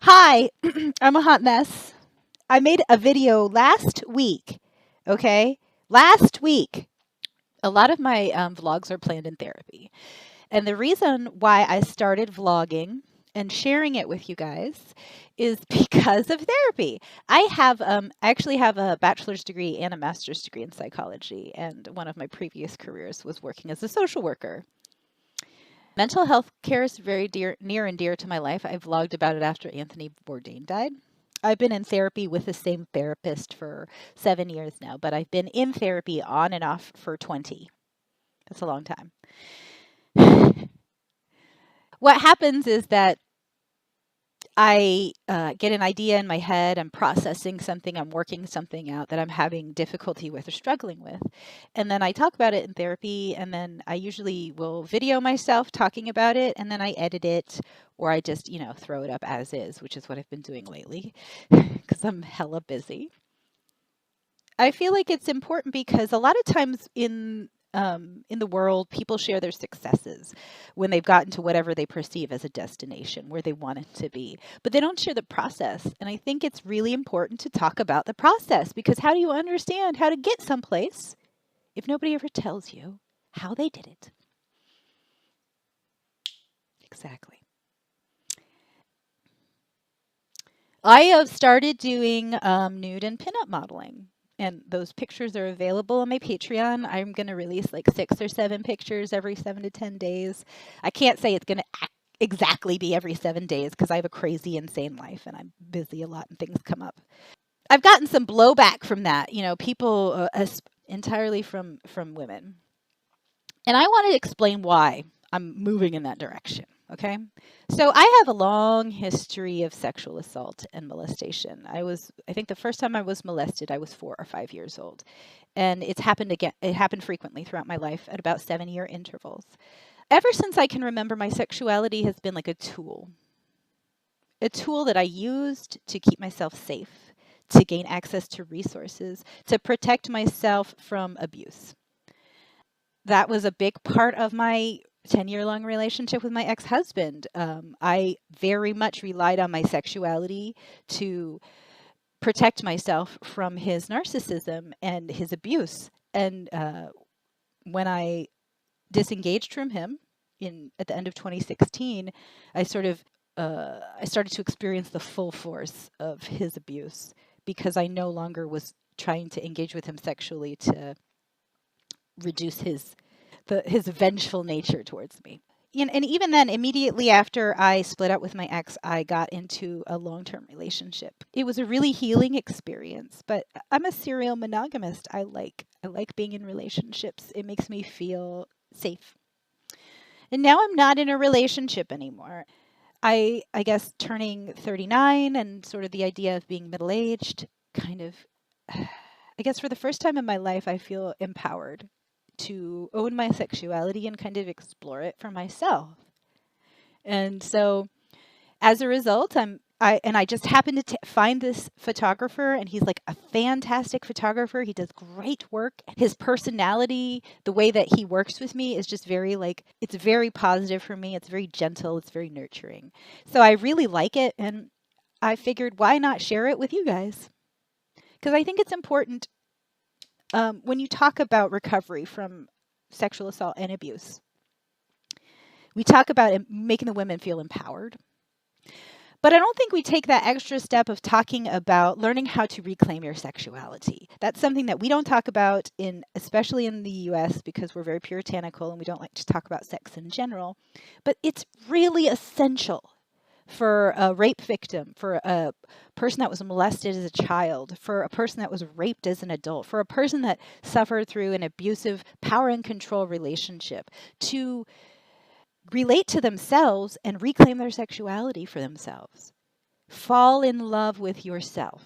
Hi, I'm a hot mess. I made a video last week. Okay? Last week. A lot of my vlogs are planned in therapy. And the reason why I started vlogging and sharing it with you guys is because of therapy. I actually have a bachelor's degree and a master's degree in psychology, and one of my previous careers was working as a social worker. Mental health care is very near and dear to my life. I vlogged about it after Anthony Bourdain died. I've been in therapy with the same therapist for 7 years now, but I've been in therapy on and off for 20. That's a long time. What happens is that I get an idea in my head, I'm processing something, I'm working something out that I'm having difficulty with or struggling with. And then I talk about it in therapy, and then I usually will video myself talking about it, and then I edit it, or I just, throw it up as is, which is what I've been doing lately because I'm hella busy. I feel like it's important because a lot of times in the world, people share their successes when they've gotten to whatever they perceive as a destination where they want it to be, but they don't share the process. And I think it's really important to talk about the process, because how do you understand how to get someplace if nobody ever tells you how they did it? Exactly. I have started doing nude and pinup modeling, and those pictures are available on my Patreon. I'm going to release like 6 or 7 pictures every 7 to 10 days. I can't say it's going to exactly be every 7 days because I have a crazy, insane life and I'm busy a lot and things come up. I've gotten some blowback from that, people entirely from women. And I want to explain why I'm moving in that direction. Okay. So I have a long history of sexual assault and molestation. I think the first time I was molested, I was 4 or 5 years old. And it's happened again. It happened frequently throughout my life at about 7-year intervals. Ever since I can remember, my sexuality has been like a tool that I used to keep myself safe, to gain access to resources, to protect myself from abuse. That was a big part of my 10-year-long relationship with my ex-husband. I very much relied on my sexuality to protect myself from his narcissism and his abuse. And when I disengaged from him at the end of 2016, I started to experience the full force of his abuse, because I no longer was trying to engage with him sexually to reduce his vengeful nature towards me. And even then, immediately after I split up with my ex, I got into a long-term relationship. It was a really healing experience, but I'm a serial monogamist. I like being in relationships. It makes me feel safe. And now I'm not in a relationship anymore. I guess turning 39 and sort of the idea of being middle-aged kind of, I guess for the first time in my life, I feel empowered to own my sexuality and kind of explore it for myself. And so as a result, I just happened to find this photographer, and he's like a fantastic photographer. He does great work. His personality, the way that he works with me is just very it's very positive for me. It's very gentle. It's very nurturing. So I really like it. And I figured, why not share it with you guys? Because I think it's important when you talk about recovery from sexual assault and abuse. We talk about making the women feel empowered. But I don't think we take that extra step of talking about learning how to reclaim your sexuality. That's something that we don't talk about, especially in the US, because we're very puritanical and we don't like to talk about sex in general. But it's really essential for a rape victim, for a person that was molested as a child, for a person that was raped as an adult, for a person that suffered through an abusive power and control relationship, to relate to themselves and reclaim their sexuality for themselves. Fall in love with yourself.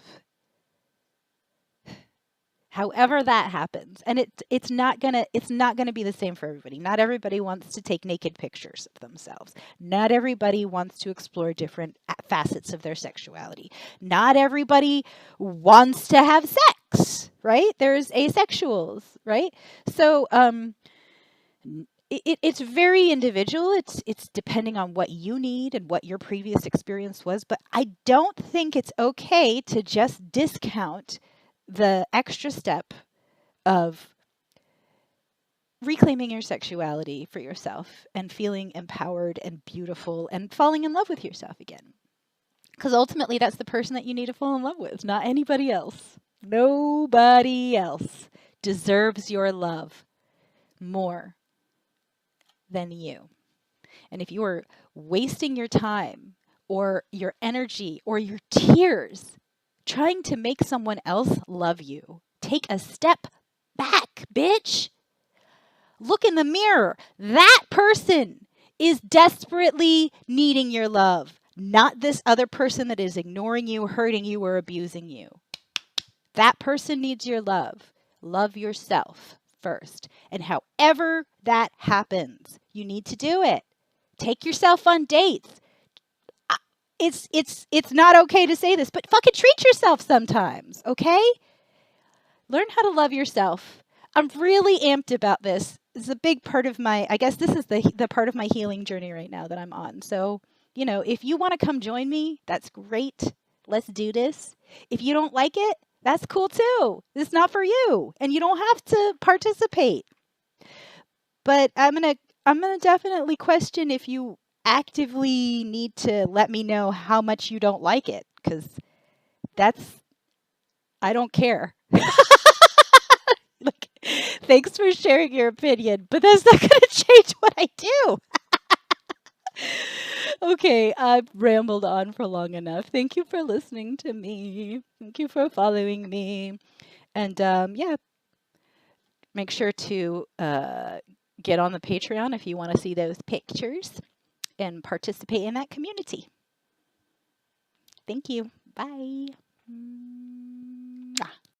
However that happens. And it's not gonna be the same for everybody. Not everybody wants to take naked pictures of themselves. Not everybody wants to explore different facets of their sexuality. Not everybody wants to have sex, right? There's asexuals, right? So it's very individual. It's depending on what you need and what your previous experience was. But I don't think it's okay to just discount the extra step of reclaiming your sexuality for yourself and feeling empowered and beautiful and falling in love with yourself again. Because ultimately, that's the person that you need to fall in love with, not anybody else. Nobody else deserves your love more than you. And if you are wasting your time or your energy or your tears trying to make someone else love you, take a step back, bitch. Look in the mirror. That person is desperately needing your love, not this other person that is ignoring you, hurting you, or abusing you. That person needs your love. Love yourself first. And however that happens, you need to do it. Take yourself on dates. It's not okay to say this, but fucking treat yourself sometimes, okay? Learn how to love yourself. I'm really amped about this. It's a big part of my, I guess this is the part of my healing journey right now that I'm on. So, if you want to come join me, that's great. Let's do this. If you don't like it, that's cool too. It's not for you, and you don't have to participate. But I'm gonna definitely question if you actively need to let me know how much you don't like it, because that's I don't care. Like, thanks for sharing your opinion, but that's not going to change what I do. Okay, I've rambled on for long enough. Thank you for listening to me. Thank you for following me. And yeah, make sure to get on the Patreon if you want to see those pictures and participate in that community. Thank you. Bye.